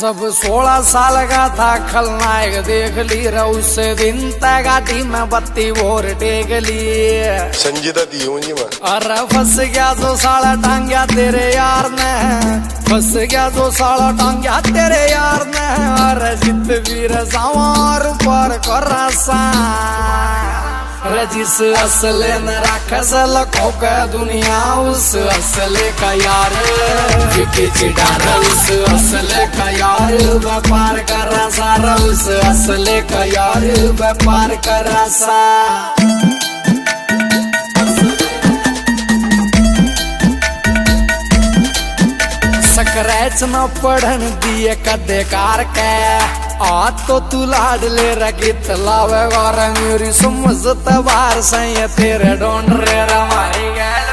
जब 16 साल का था खलनायक देख ली उस दिन गाड़ी में बत्ती और टेक ली संजीदा दी होंगी मां। अरे फंस गया जो साला टांग्या तेरे यार ने, फंस गया जो साला टांग्या तेरे यार ने। अरे जित वीर सवार पर करासा रजिस असले न राखस लखों का दुनिया उस असले का यार जिके चिडार उस असले का यार व्यापार करा सारा उस असले का यार व्यापार करा सा। स्क्रैच न पढ़न दिए कदे कार के आज तो तू लाडले रगित लावे वार मेरी समझ तबार सही तेरे ढूंढ रे रमाई गैल